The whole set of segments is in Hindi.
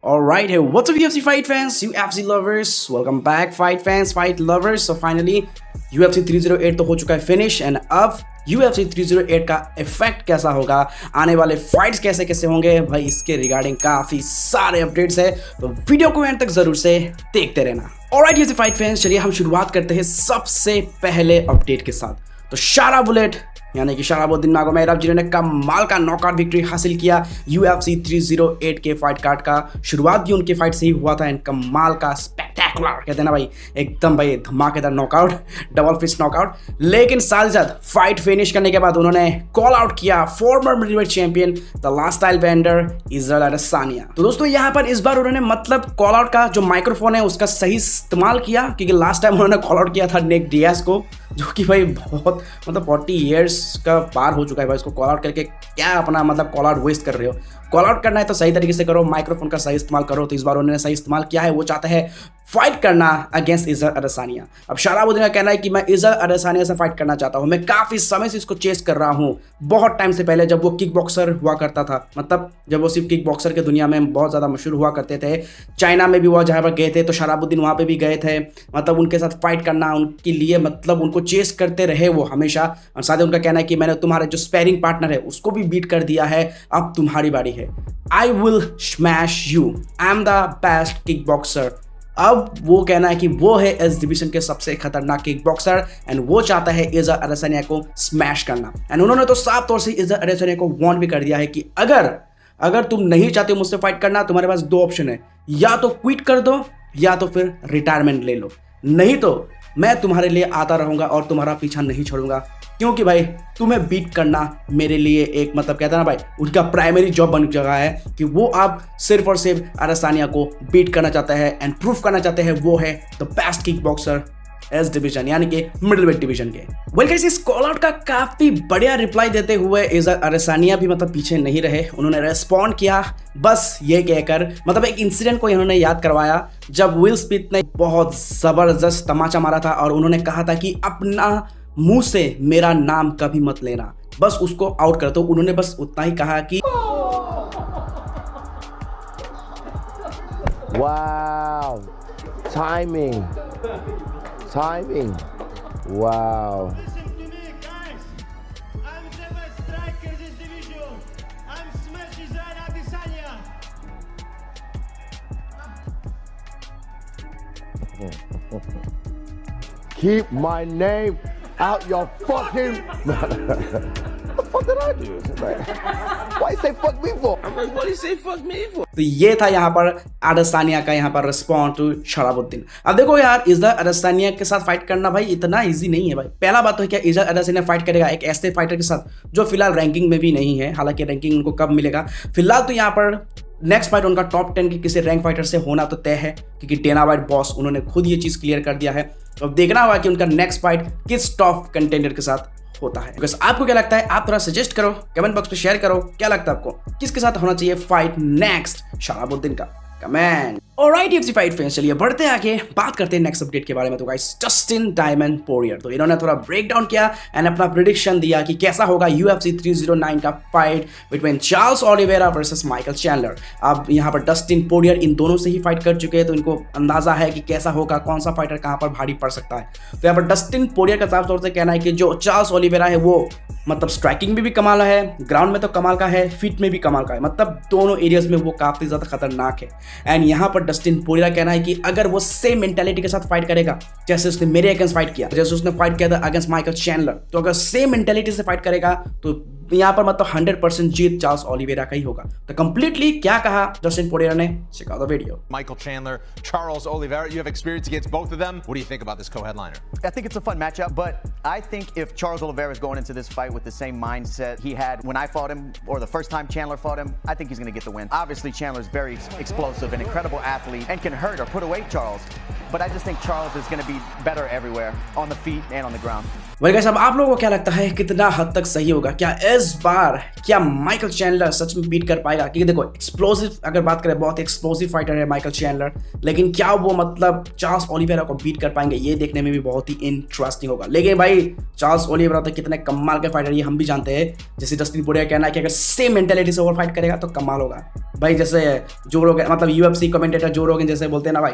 Alright, hey, what's up UFC fight fans, UFC lovers, welcome back fight fans, fight lovers. So finally UFC 308 तो हो चुका है फिनिश एंड अब UFC 308 का इफेक्ट कैसा होगा, आने वाले फाइट्स कैसे कैसे होंगे भाई, इसके रिगार्डिंग काफी सारे अपडेट्स है, तो वीडियो को एंड तक जरूर से देखते रहना। ऑलराइट UFC फाइट फैंस, चलिए हम शुरुआत करते हैं सबसे पहले अपडेट के साथ। तो शारा बुलेट यानी कि शराबुद्दीन नागोमेडोव जिन्होंने कमाल का नॉकआउट विक्ट्री हासिल किया UFC 308 के फाइट कार्ड का। शुरुआत भी उनके फाइट से ही हुआ था एंड कमाल का स्पेक्टेकुलर कहते हैं ना भाई, एकदम भाई धमाकेदार नॉकआउट, डबल फिस्ट नॉकआउट। लेकिन साथ ही साथ फाइट फिनिश करने के बाद उन्होंने कॉल आउट किया former middleweight champion the last style bender Israel Adesanya. तो दोस्तों यहाँ पर इस बार उन्होंने मतलब कॉल आउट का जो माइक्रोफोन है उसका सही इस्तेमाल किया, क्योंकि लास्ट टाइम उन्होंने कॉल आउट किया था निक डियाज को, जो कि भाई बहुत मतलब 40 इयर्स का पार हो चुका है भाई, इसको कॉल आउट करके क्या अपना मतलब कॉल आउट वेस्ट कर रहे हो। कॉल आउट करना है तो सही तरीके से करो, माइक्रोफोन का सही इस्तेमाल करो। तो इस बार उन्होंने सही इस्तेमाल किया है, वो चाहता है फाइट करना अगेंस्ट इजराइल अडेसानिया। अब शराबुद्दीन का कहना है कि मैं इजराइल अडेसानिया से फाइट करना चाहता हूं, मैं काफी समय से इसको चेस कर रहा हूं, बहुत टाइम से पहले जब वो किक बॉक्सर हुआ करता था, मतलब जब वो सिर्फ किक बॉक्सर के दुनिया में बहुत ज़्यादा मशहूर हुआ करते थे। चाइना में भी वो जहाँ पर गए थे तो शराबुद्दीन वहाँ पर भी गए थे, मतलब उनके साथ फाइट करना उनके लिए मतलब उनको चेस करते रहे वो हमेशा। और साथ ही उनका कहना है कि मैंने तुम्हारे जो स्पैरिंग पार्टनर है उसको भी बीट कर दिया है, अब तुम्हारी बारी है, I will smash you, I am the best kick boxer. अब वो कहना है कि वो है इस डिवीजन के सबसे खतरनाक किक बॉक्सर एंड वो चाहता है इजराइल अडेसानिया को स्मैश करना। एंड उन्होंने तो साफ तौर से इजराइल अडेसानिया को वार्न भी कर दिया है कि अगर तुम नहीं चाहते हो मुझसे फाइट करना, तुम्हारे पास दो ऑप्शन है, या तो क्विट कर दो या तो फिर रिटायरमेंट ले लो, नहीं तो मैं तुम्हारे लिए आता रहूंगा और तुम्हारा पीछा नहीं छोड़ूंगा, क्योंकि भाई तुम्हें बीट करना मेरे लिए एक मतलब कहता है ना भाई, उनका प्राइमरी जॉब बन चुका है कि वो अब सिर्फ और सिर्फ अडेसानिया को बीट करना चाहते हैं एंड प्रूफ करना चाहते हैं वो है the best kick boxer S division यानी कि मिडिल वेट डिवीजन के। वेल गाइस, इस कॉल आउट का काफी बढ़िया रिप्लाई देते हुए इजराइल अडेसानिया भी मतलब पीछे नहीं रहे, उन्होंने रेस्पॉन्ड किया बस ये कहकर, मतलब एक इंसिडेंट को इन्होंने याद करवाया जब विल स्मिथ ने बहुत जबरदस्त तमाचा मारा था और उन्होंने कहा था कि अपना मुंह से मेरा नाम कभी मत लेना, बस उसको आउट कर। तो उन्होंने बस उतना ही कहा कि wow, timing, wow. Listen to me, guys. I'm the best striker in this division. I'm Smash Israel Adesanya. Keep my name out your fucking. What the fuck did I do? Like, why you say fuck me for? I'm like, what do you say fuck me for? तो ये था यहाँ पर अडेसानिया का यहाँ पर रिस्पॉन्ड टू शराबुद्दीन। अब देखो यार, इजराइल अडेसानिया के साथ फाइट करना भाई इतना इजी नहीं है भाई। पहला बात तो है क्या, इजराइल अडेसानिया फाइट करेगा एक ऐसे फाइटर के साथ जो फिलहाल रैंकिंग में भी नहीं है, हालांकि रैंकिंग उनको कब मिलेगा फिलहाल। तो यहाँ पर नेक्स्ट फाइट उनका टॉप 10 के किसी रैंक फाइटर से होना तो तय है, क्योंकि डेना वाइट बॉस उन्होंने खुद ये चीज़ क्लियर कर दिया है। तो अब देखना होगा कि उनका नेक्स्ट फाइट किस टॉप कंटेंडर के साथ होता है। बिकॉज आपको क्या लगता है, आप थोड़ा सजेस्ट करो, कमेंट बॉक्स पे शेयर करो, क्या लगता है आपको किसके साथ होना चाहिए फाइट नेक्स्ट शराबुद्दीन का, comment. Alright UFC fight fans, चलिए बढ़ते आगे, बात करते हैं नेक्स्ट अपडेट के बारे में। तो गाइस, डस्टिन डायमंड पोरियर, तो इन्होंने थोड़ा ब्रेक डाउन किया एंड अपना प्रेडिक्शन दिया कि कैसा होगा UFC 309 का fight between Charles Oliveira versus Michael Chandler. अब यहाँ पर डस्टिन पोरियर इन दोनों से ही फाइट कर चुके हैं, तो इनको अंदाजा है कि कैसा होगा, कौन सा फाइटर कहाँ पर भारी पड़ सकता है। तो यहाँ पर डस्टिन पोरियर का साफ तौर से कहना है कि जो चार्ल्स ओलिवेरा है वो मतलब स्ट्राइकिंग में भी कमाल है, ग्राउंड में तो कमाल का है, फिट में भी कमाल का है, मतलब दोनों एरियाज में वो काफी ज्यादा खतरनाक है। एंड यहाँ पर डस्टिन पोरियर कहना है कि अगर वो सेम मेंटालिटी के साथ फाइट करेगा जैसे उसने मेरे अगेंस्ट फाइट किया, जैसे उसने फाइट किया था अगेंस्ट माइकल चैंडलर, तो अगर सेम मेंटालिटी से फाइट करेगा तो यहाँ पर मतलब 100% जीत चार्ल्स ओलिवेरा का ही होगा। तो कंप्लीटली क्या कहा डस्टिन पोरियर ने, check out the video. Michael Chandler, Charles Oliveira, you have experience against both of them. What do you think about this co-headliner? I think it's a fun matchup, but I think if Charles Oliveira is going into this fight with the same mindset he had when I fought him, or the first time Chandler fought him, I think he's going to get the win. Obviously, Chandler is very explosive, an incredible athlete, and can hurt or put away Charles. but I just think Charles is going to be better everywhere, on the feet and on the ground. Well guys, अब आप लोगों को क्या लगता है कितना हद तक सही होगा? क्या इस बार क्या माइकल चैंडलर सच में बीट कर पाएगा? क्योंकि देखो एक्सप्लोसिव अगर बात करें, बहुत एक्सप्लोसिव फाइटर है माइकल चैंडलर, लेकिन क्या वो मतलब चार्ल्स ओलिवेरा को बीट कर पाएंगे? ये देखने में भी बहुत ही इंटरेस्टिंग होगा। लेकिन भाई चार्ल्स ओलिवेरा तो कितने कमाल के फाइटर ये हम भी जानते हैं। जैसे डस्टिन पोरियर कहना है कि अगर सेम मेंटेलिटी से ओवर फाइट करेगा तो कमाल होगा भाई। जैसे जो रोगन मतलब यूएफसी कमेंटेटर जो रोगन जैसे बोलते हैं ना भाई,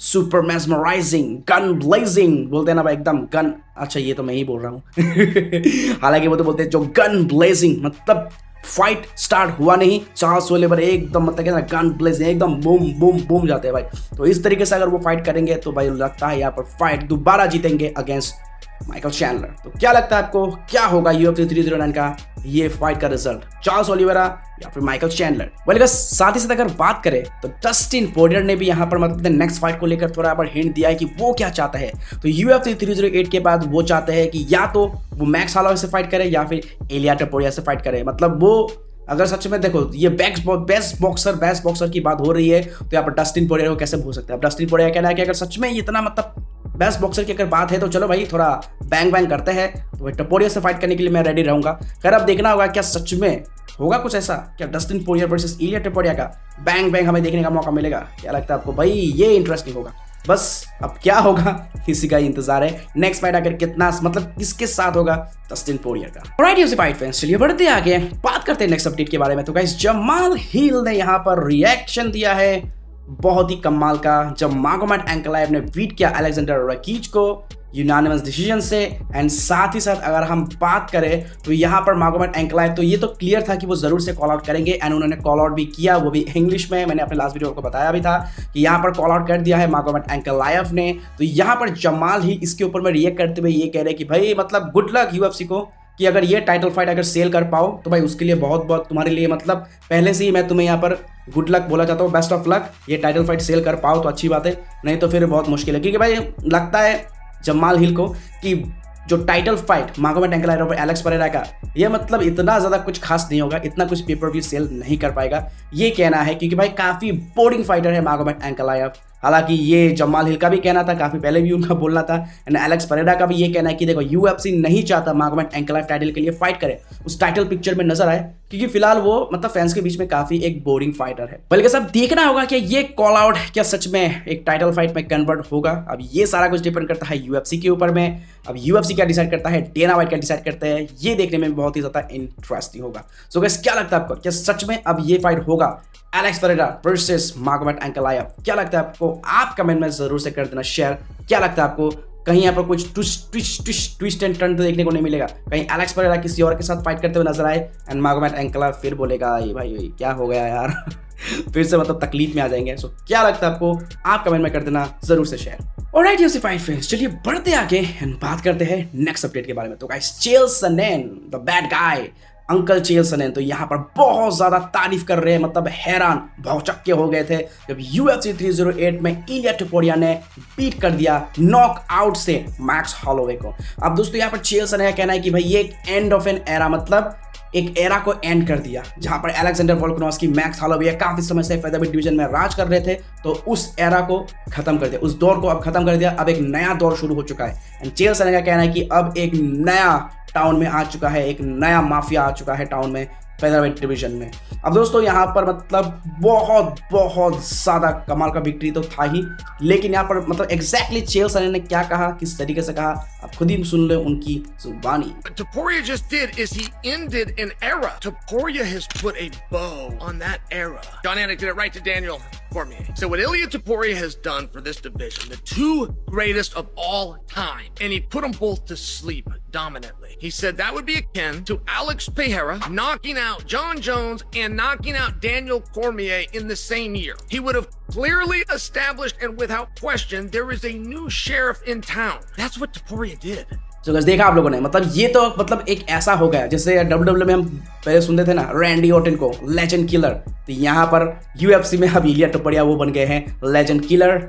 सुपर मेस्मराइजिंग, गन ब्लेजिंग बोलते हैं ना भाई, एकदम गन। अच्छा ये तो मैं ही बोल रहा हूँ हालांकि वो तो बोलते हैं जो गन ब्लेजिंग, मतलब फाइट स्टार्ट हुआ नहीं, चार्ल्स ओलिवेरा एकदम मतलब क्या गन ब्लेजिंग, एकदम बूम बूम बूम जाते हैं भाई। तो इस तरीके से अगर वो फाइट करेंगे तो भाई लगता है यहाँ पर फाइट दोबारा जीतेंगे अगेंस्ट माइकल चैंडलर। तो क्या लगता है आपको, क्या होगा UFC 309 का ये फाइट का रिजल्ट, चार्ल्स ओलिवेरा या फिर माइकल चैंडलर? वेल गाइस, साथ ही साथ अगर बात करें तो डस्टिन पोरियर ने भी यहाँ पर मतलब नेक्स्ट फाइट को लेकर थोड़ा पर हिंट दिया है कि वो क्या चाहता है। तो UFC 308 के बाद वो चाहते हैं कि या तो वो मैक्स हॉलोवे से फाइट करे या फिर इलिया टपोरिया से फाइट करे। मतलब वो अगर सच में देखो ये बेस्ट बॉक्सर की बात हो रही है तो यहाँ पर डस्टिन पोरियर को कैसे भूल सकते हैं? अब डस्टिन पोरियर कहना है कि अगर सच में इतना मतलब बेस्ट बॉक्सर की अगर बात है तो चलो भाई थोड़ा बैंग बैंग करते हैं, तो भाई टपोरिया से फाइट करने के लिए मैं रेडी रहूंगा। खैर अब देखना होगा क्या सच में होगा कुछ ऐसा, क्या डस्टिन पोरियर वर्सेस इलिया टपोरिया का बैंग बैंग हमें देखने का मौका मिलेगा? क्या लगता है आपको भाई? ये इंटरेस्टिंग होगा। बस अब क्या होगा इसी का इंतजार है। नेक्स्ट फाइट आकर कितना मतलब किसके साथ होगा डस्टिन पोरियर का। ऑलराइट UFC फाइट फैंस, चलिए बढ़ते आगे, बात करते हैं नेक्स्ट अपडेट के बारे में। तो गाइस जमाल हिल ने यहाँ पर रिएक्शन दिया है बहुत ही कमाल का, जब मागोमेड एंकलाइव ने बीट किया अलेक्जेंडर रकीच को यूनानिमस डिसीजन से। एंड साथ ही साथ अगर हम बात करें तो यहाँ पर मागोमेड एंकलाइव, तो ये तो क्लियर था कि वो जरूर से कॉल आउट करेंगे एंड उन्होंने कॉल आउट भी किया, वो भी इंग्लिश में। मैंने अपने लास्ट वीडियो को बताया भी था कि यहाँ पर कॉल आउट कर दिया है मागोमेड एंकलाइव ने। तो यहाँ पर जमाल ही इसके ऊपर में रिएक्ट करते हुए ये कह रहे हैं कि भाई मतलब गुड लक UFC को, कि अगर ये टाइटल फाइट अगर सेल कर पाओ तो भाई उसके लिए बहुत बहुत तुम्हारे लिए मतलब पहले से ही मैं तुम्हें यहाँ पर गुड लक बोला चाहता हूँ, बेस्ट ऑफ लक। ये टाइटल फाइट सेल कर पाओ तो अच्छी बात है, नहीं तो फिर बहुत मुश्किल है। क्योंकि भाई लगता है जमाल हिल को कि जो टाइटल फाइट मागोमेड एंकलाइव और एलेक्स परेरा का, ये मतलब इतना ज़्यादा कुछ खास नहीं होगा, इतना कुछ पेपर व्यू सेल नहीं कर पाएगा, ये कहना है। क्योंकि भाई काफ़ी बोरिंग फाइटर है मागोमेड एंकलाइव। हालांकि ये जमाल हिल का भी कहना था, काफ़ी पहले भी उनका बोलना था, एंड एलेक्स परेरा का भी ये कहना है कि देखो UFC नहीं चाहता मागोमेड एंकलाइव टाइटल के लिए फाइट करे, उस टाइटल पिक्चर में नजर आए, क्योंकि फिलहाल वो मतलब फैंस के बीच में काफ़ी एक बोरिंग फाइटर है। बल्कि सब देखना होगा कि ये कॉल आउट क्या सच में एक टाइटल फाइट में कन्वर्ट होगा। अब ये सारा कुछ डिपेंड करता है UFC के ऊपर में। अब UFC क्या डिसाइड करता है, डेना वाइट क्या डिसाइड करते हैं, ये देखने में बहुत ही ज़्यादा इंटरेस्टिंग होगा। सो गाइस क्या लगता है आपको, क्या सच में अब ये फाइट होगा एलेक्स परेरा वर्सेस मागोमेड एंकलाइव? क्या लगता है आपको? आप कमेंट में जरूर से कर देना शेयर। क्या लगता है आपको, कहीं यहाँ पर कुछ ट्विस्ट एंड टर्न तो देखने को नहीं मिलेगा? कहीं एलेक्स परेरा किसी और के साथ फाइट करते हुए नजर आए एंड मागोमेड एंकलाइव फिर बोलेगा ये भाई क्या हो गया यार फिर से मतलब तकलीफ में आ जाएंगे। सो क्या लगता है आपको? आप कमेंट में कर देना जरूर से share. Alright UFC fight friends, चलिए बढ़ते आगे एंड बात करते हैं नेक्स्ट अपडेट के बारे में। तो गाइस चेल सोनेन द बैड गाय, अंकल चेल सोनेन, तो यहाँ पर बहुत ज़्यादा तारीफ कर रहे हैं, मतलब हैरान भौचक्के हो गए थे जब UFC 308 में इलिया टपोरिया ने बीट कर दिया नॉकआउट से मैक्स हॉलोवे को। अब दोस्तों यहाँ पर चेल सोनेन का कहना है कि भाई ये एक एंड ऑफ एन एरा, मतलब एक एरा को एंड कर दिया, जहां पर अलेक्जेंडर वोल्कानोव्स्की, मैक्स हॉलोवे काफी समय से फेदरवेट डिवीजन में राज कर रहे थे, तो उस एरा को खत्म कर दिया, उस दौर को अब खत्म कर दिया। अब एक नया दौर शुरू हो चुका है एंड चेल सोनेन का कहना है कि अब एक नया टाउन में आ चुका है, एक नया माफिया आ चुका है टाउन में फेदरवेट डिवीजन में। अब दोस्तों यहाँ पर मतलब बहुत ज़्यादा कमाल का विक्ट्री तो था ही, लेकिन यहाँ पर मतलब एग्जैक्टली चेल सोनेन ने क्या कहा, किस तरीके से कहा, आप खुद ही सुन ले उनकी जुबानी। What Topuria just did is he ended an era. Topuria has put a bow on that era. John Anik did it right to Daniel Cormier. So what Ilia Topuria has done for this division, the two greatest of all time, and he put them both to sleep dominantly. He said that would be akin to Alex Pereira knocking out John Jones and knocking out Daniel Cormier in the same year. He would have clearly established and without question there is a new sheriff in town. That's what Topuria did. तो बस देखा आप लोगों ने, मतलब ये तो मतलब एक ऐसा हो गया जैसे WWE में हम पहले सुनते थे ना रैंडी ऑर्टन को लेजेंड किलर, तो यहाँ पर UFC में अब इलिया टपोरिया वो बन गए हैं लेजेंड किलर,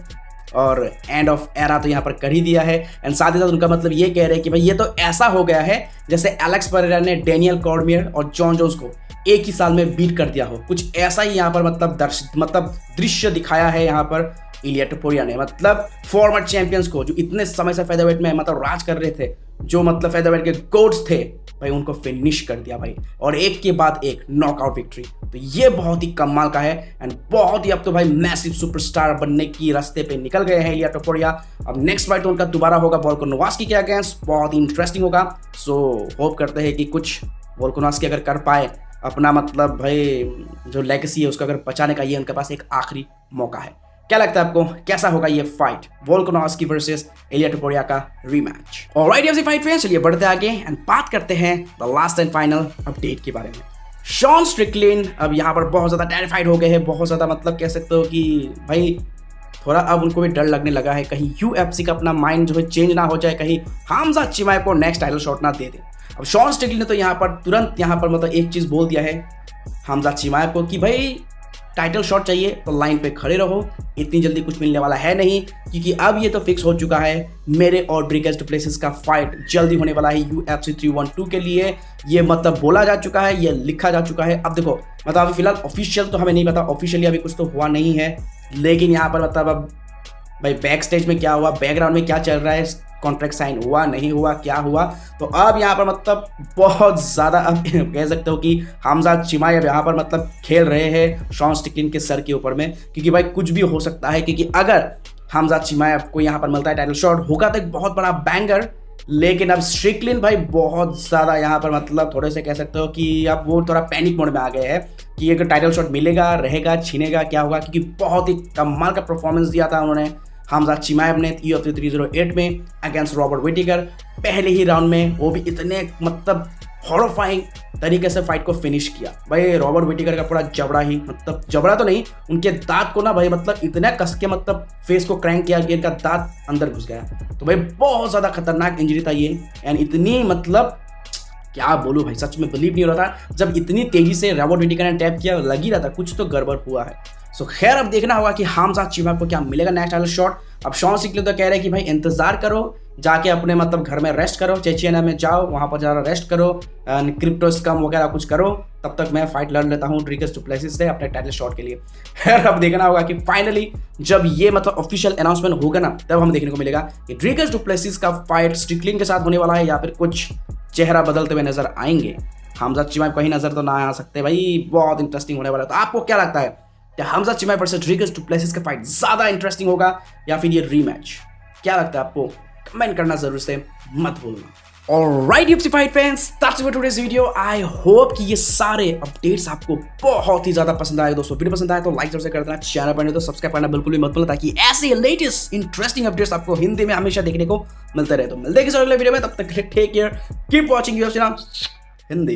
और एंड ऑफ एरा तो यहाँ पर कर ही दिया है। एंड साथ ही साथ उनका मतलब ये कह रहे हैं कि भाई ये तो ऐसा हो गया है जैसे एलेक्स परेरा ने डेनियल कॉर्मियर और जॉन जोन्स को एक ही साल में बीट कर दिया हो, कुछ ऐसा ही यहाँ पर मतलब दृश्य दिखाया है यहाँ पर इलिया टपोरिया ने, मतलब फॉर्मर चैंपियंस को जो इतने समय से फेदरवेट में मतलब राज कर रहे थे, जो मतलब फेदरवेट के गोड्स थे भाई, उनको फिनिश कर दिया भाई, और एक के बाद एक नॉकआउट विक्ट्री। तो ये बहुत ही कमाल का है एंड बहुत ही अब तो भाई मैसिव सुपरस्टार बनने की रास्ते पे निकल गए हैं इलिया टपोरिया। अब नेक्स्ट फाइट तो उनका दोबारा होगा वोल्कानोव्स्की के अगेंस्ट, बहुत ही इंटरेस्टिंग होगा। सो होप करते हैं कि कुछ वोल्कानोव्स्की अगर कर पाए अपना मतलब भाई जो लेगेसी है उसको अगर बचाने का, ये उनके पास एक आखिरी मौका है। क्या लगता है आपको, कैसा होगा ये फाइट वोल्कानोव्स्की वर्सेस इलिया टपोरिया का rematch? Alright UFC fight friends, चलिए बढ़ते आगे एंड बात करते हैं the last and final update के बारे में। शॉन स्ट्रिकलैंड अब यहाँ पर बहुत ज़्यादा टेरिफाइड हो गए हैं, बहुत ज़्यादा मतलब कह सकते हो कि भाई थोड़ा अब उनको भी डर लगने लगा है कहीं UFC का अपना माइंड जो है चेंज ना हो जाए, कहीं हमजा चिमाएव को नेक्स्ट टाइटल शॉट ना दे दे। अब शॉन स्ट्रिकलैंड ने तो यहाँ पर तुरंत यहाँ पर मतलब एक चीज़ बोल दिया है हमजा चिमाएव को कि भाई टाइटल शॉट चाहिए तो लाइन पे खड़े रहो, इतनी जल्दी कुछ मिलने वाला है नहीं, क्योंकि अब ये तो फिक्स हो चुका है मेरे और ड्रिगस डुप्लेसिस का फाइट जल्दी होने वाला है UFC 312 के लिए। ये मतलब बोला जा चुका है, ये लिखा जा चुका है। अब देखो मतलब अभी फिलहाल ऑफिशियल तो हमें नहीं पता, ऑफिशियली अभी कुछ तो हुआ नहीं है, लेकिन यहाँ पर मतलब अब भाई बैक स्टेज में क्या हुआ, बैकग्राउंड में क्या चल रहा है, कॉन्ट्रैक्ट साइन हुआ नहीं हुआ, क्या हुआ, तो अब यहाँ पर मतलब बहुत ज़्यादा अब कह सकते हो कि हमजा चिमाएव यहाँ पर मतलब खेल रहे हैं शॉन स्ट्रिकलैंड के सर के ऊपर में, क्योंकि भाई कुछ भी हो सकता है। क्योंकि अगर हमजा चिमाएव को यहाँ पर मिलता है टाइटल शॉट, होगा तो एक बहुत बड़ा बैंगर, लेकिन अब स्ट्रिकलैंड भाई बहुत ज़्यादा यहाँ पर मतलब थोड़े से कह सकते हो कि अब वो थोड़ा पैनिक मोड में आ गए हैं कि अगर टाइटल शॉट मिलेगा, रहेगा, छीनेगा, क्या होगा, क्योंकि बहुत ही कमाल का परफॉर्मेंस दिया था उन्होंने हमजा चिमाएव ने UFC 308 में अगेंस्ट रॉबर्ट विटेकर। पहले ही राउंड में वो भी इतने मतलब हॉरिफाइंग तरीके से फाइट को फिनिश किया भाई। रॉबर्ट विटेकर का पूरा जबड़ा ही, मतलब जबड़ा तो नहीं, उनके दांत को ना भाई मतलब इतना कस के मतलब फेस को क्रैंक किया कि इनका दांत अंदर घुस गया। तो भाई बहुत ज़्यादा खतरनाक इंजरी था ये, एंड इतनी मतलब क्या बोलूँ भाई, सच में बिलीव नहीं हो रहा था जब इतनी तेजी से रॉबर्ट विटेकर ने टैप किया, लग ही रहा था कुछ तो गड़बड़ हुआ है। सो खैर अब देखना होगा कि हमजा चिमाएव को क्या मिलेगा नेक्स्ट टाइटल शॉट। अब शॉन स्ट्रिकलैंड तो कह रहे हैं कि भाई इंतजार करो, जाके अपने मतलब घर में रेस्ट करो, चेचियना में जाओ, वहाँ पर ज़रा रेस्ट करो, क्रिप्टो स्कम वगैरह कुछ करो, तब तक मैं फाइट लड़ लेता हूँ ड्रिगस डुप्लेसिस से अपने टाइटल शॉट के लिए। खैर अब देखना होगा कि फाइनली जब ये मतलब ऑफिशियल अनाउंसमेंट होगा ना, तब हम देखने को मिलेगा कि ड्रिगस डुप्लेसिस का फाइट स्ट्रिकलैंड के साथ होने वाला है या फिर कुछ चेहरा बदलते हुए नजर आएंगे। हमजा चिमाएव कहीं नजर तो ना आ सकते भाई, बहुत इंटरेस्टिंग होने वाला है। तो आपको क्या लगता है, क्या हमजा चिमाएव वर्सेस ड्रिगस डुप्लेसिस का फाइट ज़्यादा इंटरेस्टिंग होगा या फिर ये रीमैच? क्या लगता है आपको, कमेंट करना जरूर से मत भूलना। Alright UFC fight fans, that's it for today's video. I hope कि ये सारे अपडेट्स आपको बहुत ही ज़्यादा पसंद आए। दोस्तों वीडियो पसंद आए तो लाइक जरूर से कर देना, चैनल पर नहीं तो सब्सक्राइब करना बिल्कुल भी मत भूलना, ताकि ऐसे लेटेस्ट इंटरेस्टिंग अपडेट्स आपको हिंदी में हमेशा देखने को मिलते रहे। तो मिलते हैं किसी अगले वीडियो में, तब तक take care, keep watching UFC Hindi.